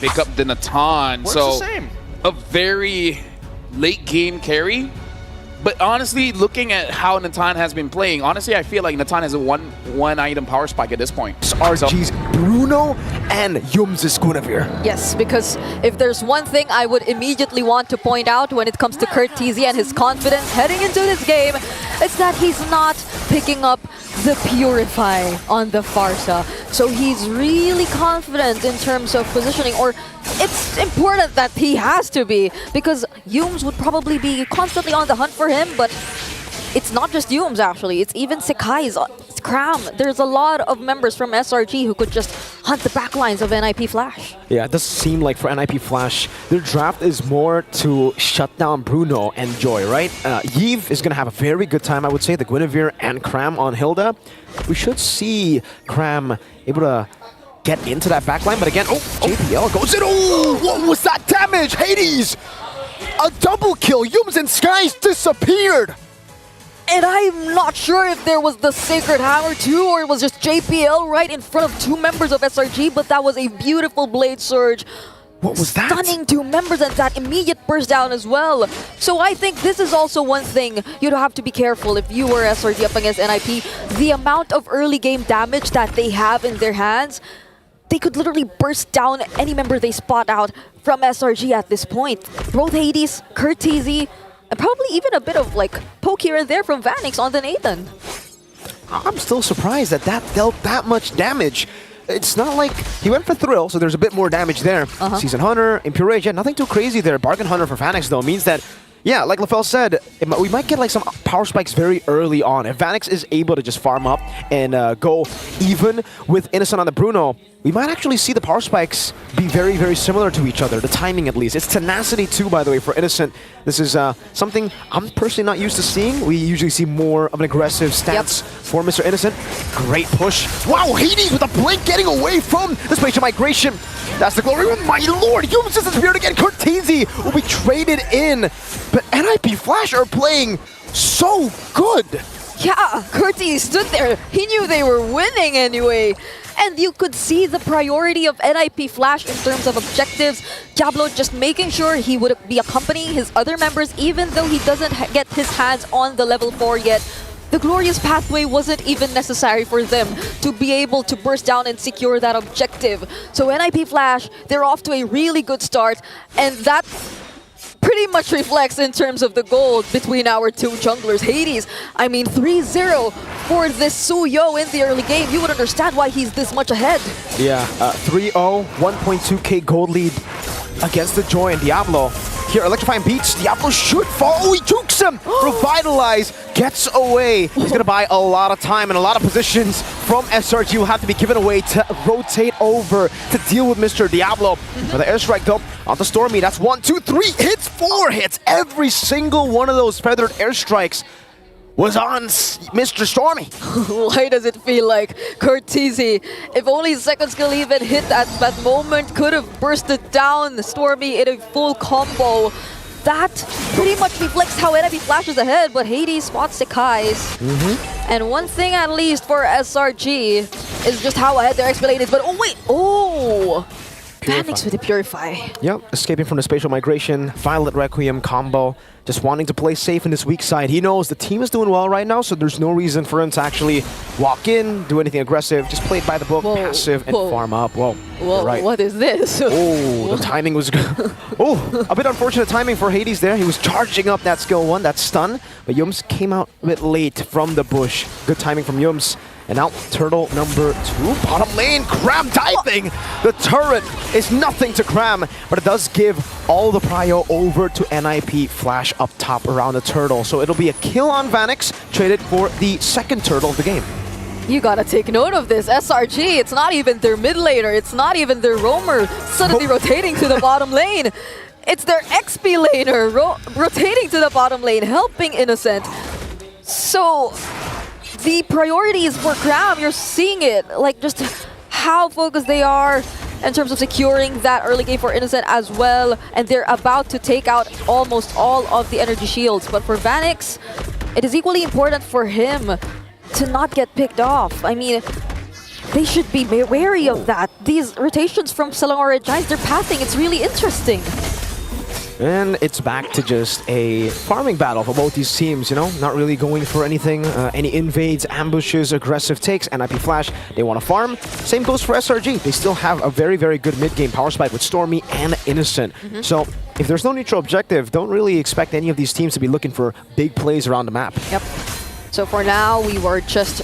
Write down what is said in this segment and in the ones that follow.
pick up the Natan. Works So the same. a very late game carry. But honestly, looking at how Natan has been playing, honestly, I feel like Natan has a one item power spike at this point. SRG's Bruno and Yums' Guinevere. Yes, because if there's one thing I would immediately want to point out when it comes to Kurt TZ and his confidence heading into this game, it's that he's not picking up the Purify on the Farsa. So he's really confident in terms of positioning, or it's important that he has to be, because Yums would probably be constantly on the hunt for him, but it's not just Yums actually, it's even Sekai's, it's Cram. There's a lot of members from SRG who could just hunt the backlines of NIP Flash. Yeah, it does seem like for NIP Flash, their draft is more to shut down Bruno and Joy, right? Yves is going to have a very good time, I would say, the Guinevere and Cram on Hilda. We should see Cram able to get into that backline, but again, JPL goes in. Oh, what was that damage? Hades! A double kill! Yums and Skies disappeared! And I'm not sure if there was the Sacred Hammer too, or it was just JPL right in front of two members of SRG, but that was a beautiful Blade Surge. What was that? Stunning two members and that immediate burst down as well. So I think this is also one thing you'd have to be careful if you were SRG up against NIP. The amount of early game damage that they have in their hands, they could literally burst down any member they spot out from SRG at this point. Both Hades, Kurt TZ, and probably even a bit of like poke here and there from Vanix on the Nathan. I'm still surprised that that dealt that much damage. It's not like he went for Thrill, so there's a bit more damage there. Season Hunter, Impure Age, yeah, nothing too crazy there. Bargain Hunter for Vanix though means that, yeah, like LaFell said, we might get like some power spikes very early on. If Vanix is able to just farm up and go even with Innocent on the Bruno, we might actually see the power spikes be very, very similar to each other, the timing at least. It's tenacity too, by the way, for Innocent. This is something I'm personally not used to seeing. We usually see more of an aggressive stance for Mr. Innocent. Great push. Wow, Hades with a blink getting away from the spatial migration. That's the glory. Oh my lord, Yums just disappeared again. Kurt TZ will be traded in. But NIP Flash are playing so good. Yeah, Kurti stood there. He knew they were winning anyway. And you could see the priority of NIP Flash in terms of objectives. Diablo just making sure he would be accompanying his other members even though he doesn't get his hands on the level 4 yet. The glorious pathway wasn't even necessary for them to be able to burst down and secure that objective. So NIP Flash, they're off to a really good start, and that pretty much reflects in terms of the gold between our two junglers. Hades, I mean 3-0 for this Suyo in the early game. You would understand why he's this much ahead. Yeah, 3-0, 1.2k gold lead against the Joy and Diablo. Here, Electrifying Beats, Diablo should fall. Oh, he jukes him! Revitalize, gets away. He's gonna buy a lot of time and a lot of positions from SRG will have to be given away to rotate over to deal with Mr. Diablo. For the airstrike though, on the Stormy, that's 1, 2, 3 hits, 4 hits. Every single one of those feathered airstrikes was on Mr. Stormy. Why does it feel like Kurt TZ, if only second skill even hit at that moment, could have bursted down Stormy in a full combo. That pretty much reflects how NIP flashes ahead, but Hades spots Sekai's. And one thing at least for SRG is just how ahead their XP is, but oh wait, Vanix with the Purify. Yep, escaping from the spatial migration, Violet Requiem combo, just wanting to play safe in this weak side. He knows the team is doing well right now, so there's no reason for him to actually walk in, do anything aggressive, just play it by the book, passive, and farm up. Whoa, right. What is this? Oh, the timing was good. Oh, a bit unfortunate timing for Hades there. He was charging up that skill 1, that stun, but Yums came out a bit late from the bush. Good timing from Yums. And now, turtle number 2, bottom lane, Cram diving! The turret is nothing to Cram, but it does give all the prio over to NIP Flash up top around the turtle. So it'll be a kill on Vanix, traded for the second turtle of the game. You gotta take note of this. SRG, it's not even their mid laner, it's not even their roamer suddenly rotating to the bottom lane. It's their XP laner rotating to the bottom lane, helping Innocent. So the priorities for Cram, you're seeing it, like just how focused they are in terms of securing that early game for Innocent as well, and they're about to take out almost all of the energy shields. But for Vanix, it is equally important for him to not get picked off. I mean, they should be wary of that. These rotations from Selangor and Giants, they're pathing. It's really interesting. And it's back to just a farming battle for both these teams, you know? Not really going for anything, any invades, ambushes, aggressive takes. NIP Flash, they want to farm. Same goes for SRG. They still have a very, very good mid-game power spike with Stormy and Innocent. So if there's no neutral objective, don't really expect any of these teams to be looking for big plays around the map. Yep. So for now, we were just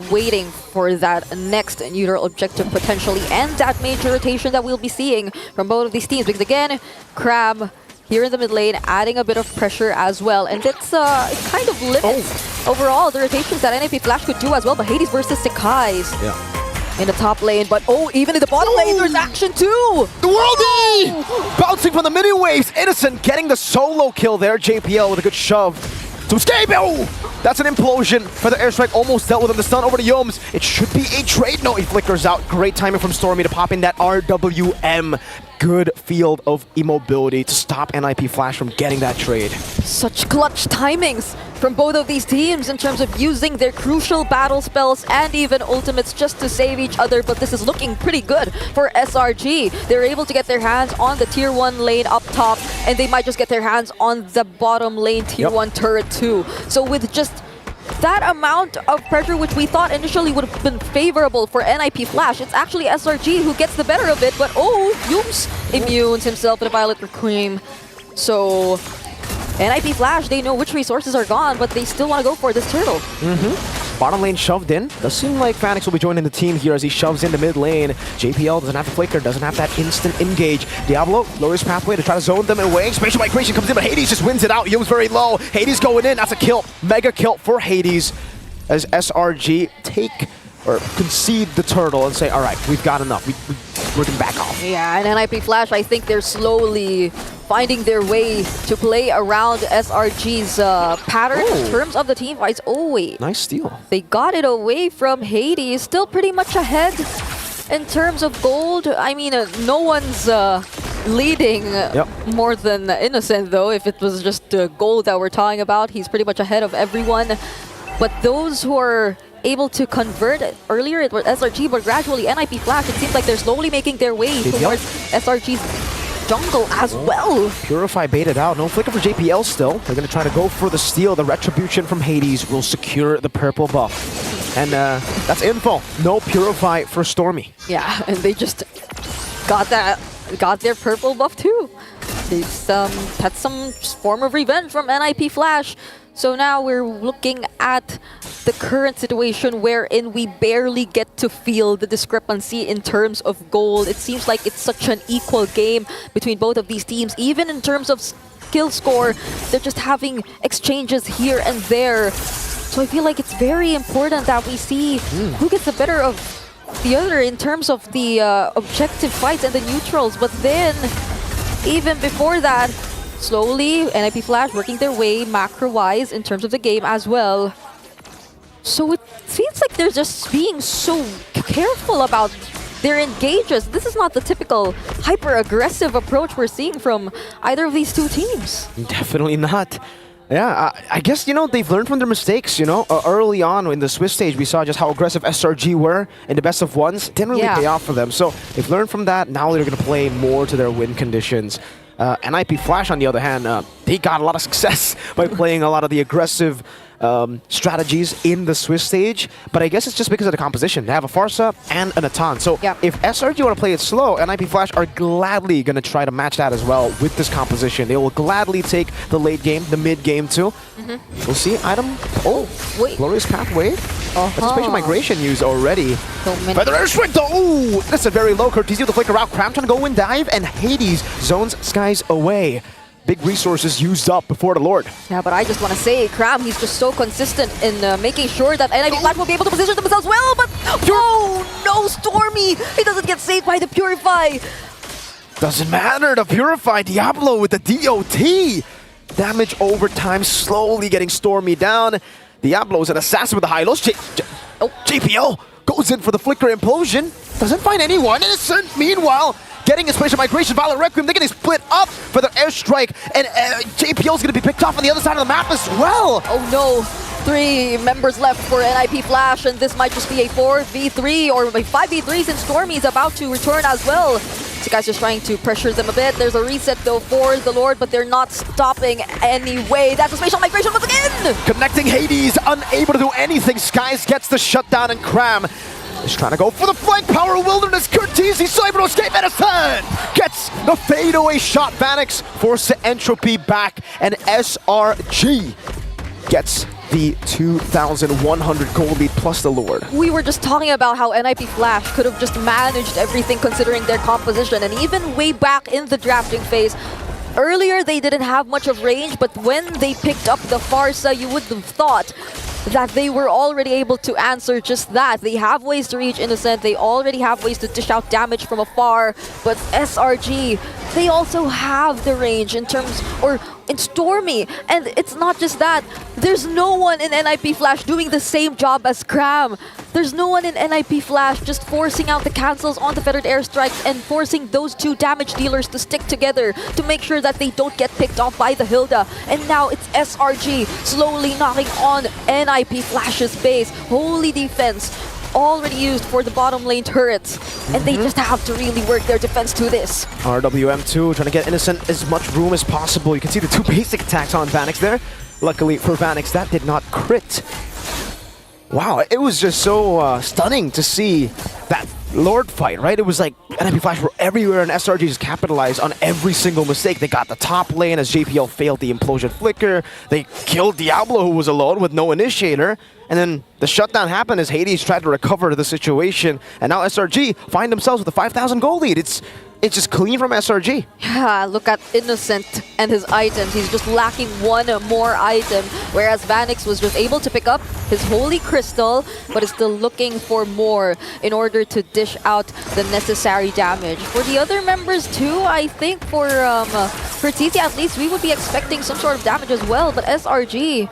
waiting for that next neutral objective potentially and that major rotation that we'll be seeing from both of these teams. Because again, Crab here in the mid lane, adding a bit of pressure as well. And it's it kind of limits overall the rotations that NIP Flash could do as well. But Hades versus Sekai's in the top lane. But even in the bottom lane, there's action too! The Worldie! Bouncing from the mini waves. Innocent getting the solo kill there. JPL with a good shove to Scabo! That's an implosion for the airstrike. Almost dealt with him. The stun over to Yomes. It should be a trade. No, he flickers out. Great timing from Stormy to pop in that RWM. Good field of immobility to stop NIP Flash from getting that trade. Such clutch timings from both of these teams in terms of using their crucial battle spells and even ultimates just to save each other, but this is looking pretty good for SRG. They're able to get their hands on the tier 1 lane up top, and they might just get their hands on the bottom lane tier 1 turret too. So with just that amount of pressure, which we thought initially would have been favorable for NIP Flash, it's actually SRG who gets the better of it, but Yums immunes himself with a Violet Cream. So NIP Flash, they know which resources are gone, but they still want to go for this turtle. Bottom lane shoved in. Does seem like Phoenix will be joining the team here as he shoves into mid lane. JPL doesn't have the flicker, doesn't have that instant engage. Diablo lowers pathway to try to zone them away. Spatial migration comes in, but Hades just wins it out. Yum's very low. Hades going in. That's a kill. Mega kill for Hades as SRG take or concede the turtle and say, all right, we've got enough. We're going to back off. Yeah, and NIP Flash, I think they're slowly finding their way to play around SRG's pattern in terms of the team fights. Oh, wait. Nice steal. They got it away from Hades. Still pretty much ahead in terms of gold. I mean, no one's leading more than Innocent, though. If it was just gold that we're talking about, he's pretty much ahead of everyone. But those who are able to convert it, earlier it was SRG, but gradually NIP Flash, it seems like they're slowly making their way towards SRG's jungle as well. Purify baited out. No flicker for JPL still. They're going to try to go for the steal. The Retribution from Hades will secure the purple buff. And that's info. No Purify for Stormy. Yeah, and they just got their purple buff too. They've had some form of revenge from NIP Flash. So now we're looking at the current situation wherein we barely get to feel the discrepancy in terms of gold. It seems like it's such an equal game between both of these teams. Even in terms of skill score, they're just having exchanges here and there. So I feel like it's very important that we see who gets the better of the other in terms of the objective fights and the neutrals. But then, even before that, slowly, NIP Flash working their way macro-wise in terms of the game as well. So it feels like they're just being so careful about their engages. This is not the typical hyper-aggressive approach we're seeing from either of these two teams. Definitely not. Yeah, I guess, you know, they've learned from their mistakes, you know. Early on in the Swiss stage, we saw just how aggressive SRG were in the best of ones. It didn't really pay off for them. So they've learned from that. Now they're going to play more to their win conditions. NIP Flash, on the other hand, they got a lot of success by playing a lot of the aggressive strategies in the Swiss stage, but I guess it's just because of the composition. They have a Farsa and an Atan. So if SRG want to play it slow, NIP Flash are gladly going to try to match that as well with this composition. They will gladly take the late game, the mid game too. We'll see. Item. Oh, wait. Glorious Pathway. That's a spatial migration used already. Feather Airstrike though. Ooh, that's a very low Curtis with the flicker out. Cram trying to go in dive, and Hades zones skies away. Big resources used up before the Lord. Yeah, but I just want to say, Cram, he's just so consistent in making sure that NIP Flash will be able to position themselves well, but oh no, Stormy! He doesn't get saved by the Purify! Doesn't matter, the Purify. Diablo with the DOT! Damage over time, slowly getting Stormy down. Diablo's an assassin with the high lows. JPL goes in for the flicker implosion. Doesn't find anyone. Innocent, meanwhile, getting a spatial migration. Violet Requiem, they're getting split up for their airstrike. And JPL's going to be picked off on the other side of the map as well. Oh no. 3 members left for NIP Flash, and this might just be a 4v3 or a 5v3 since Stormy is about to return as well. So guys just trying to pressure them a bit. There's a reset though for the Lord, but they're not stopping anyway. That's a spatial migration once again! Connecting Hades, unable to do anything. Skies gets the shutdown, and Cram is trying to go for the flank power wilderness. Curtis, he's still able to escape. Edison gets the fadeaway shot. Vanix forces the entropy back, and SRG gets the 2,100 gold lead plus the Lord. We were just talking about how NIP Flash could have just managed everything considering their composition, and even way back in the drafting phase, earlier they didn't have much of range, but when they picked up the Farsa, you would have thought that they were already able to answer just that. They have ways to reach Innocent, they already have ways to dish out damage from afar, but SRG, they also have the range in terms, or in Stormy, and it's not just that. There's no one in NIP Flash doing the same job as Cram. There's no one in NIP Flash just forcing out the cancels on the feathered airstrikes and forcing those two damage dealers to stick together to make sure that they don't get picked off by the Hilda. And now it's SRG slowly knocking on NIP Flash's base. Holy defense already used for the bottom lane turrets, and they just have to really work their defense to this. RWM2 trying to get Innocent as much room as possible. You can see the two basic attacks on Vanix there. Luckily for Vanix, that did not crit. Wow, it was just so stunning to see that Lord fight, right? It was like NIP Flash were everywhere, and SRG just capitalized on every single mistake. They got the top lane as JPL failed the implosion flicker. They killed Diablo, who was alone with no initiator. And then the shutdown happened as Hades tried to recover the situation. And now SRG find themselves with a 5,000 gold lead. It's just clean from SRG. Yeah, look at Innocent and his items. He's just lacking one more item, whereas Vanix was just able to pick up his Holy Crystal, but is still looking for more in order to dish out the necessary damage. For the other members too, I think for TC at least, we would be expecting some sort of damage as well, but SRG,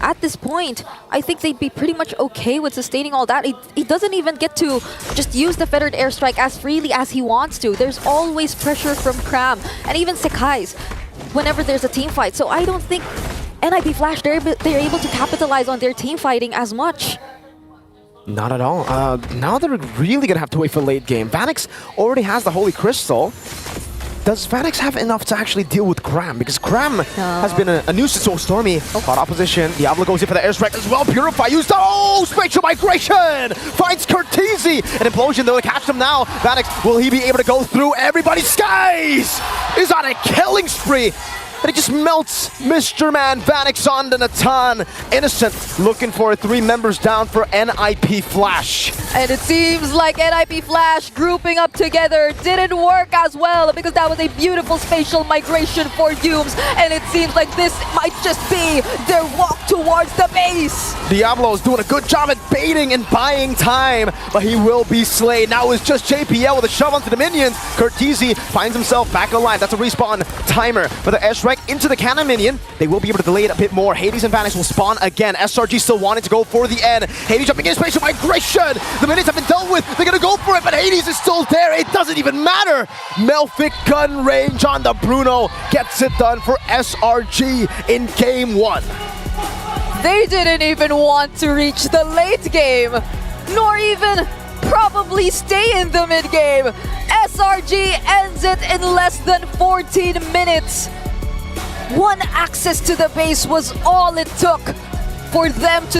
at this point, I think they'd be pretty much okay with sustaining all that. He doesn't even get to just use the feathered airstrike as freely as he wants to. There's always pressure from Cram and even Sekai's whenever there's a team fight. So I don't think NIP Flash, they're able to capitalize on their team fighting as much. Not at all. Now they're really going to have to wait for late game. Vanix already has the Holy Crystal. Does Vanix have enough to actually deal with Cram? Because Cram has been a nuisance. So Stormy caught opposition. Diablo goes in for the airstrike as well. Purify used. Oh, spatial migration! Finds Curtisi. An implosion though to catch him now. Vanix, will he be able to go through everybody? Skies is on a killing spree. And it just melts Mr. Man, Vanix on the Natan. Innocent looking for 3 members down for NIP Flash. And it seems like NIP Flash grouping up together didn't work as well, because that was a beautiful spatial migration for Dooms. And it seems like this might just be their walk towards the base. Diablo is doing a good job at baiting and buying time, but he will be slain. Now it's just JPL with a shove onto the minions. Curtisi finds himself back alive. That's a respawn timer for the airstrike into the cannon minion. They will be able to delay it a bit more. Hades and Vanix will spawn again. SRG still wanting to go for the end. Hades jumping in spatial migration. The minions have been dealt with. They're going to go for it, but Hades is still there. It doesn't even matter. Melfic gun range on the Bruno gets it done for SRG in game 1. They didn't even want to reach the late game, nor even probably stay in the mid game. SRG ends it in less than 14 minutes. One access to the base was all it took for them to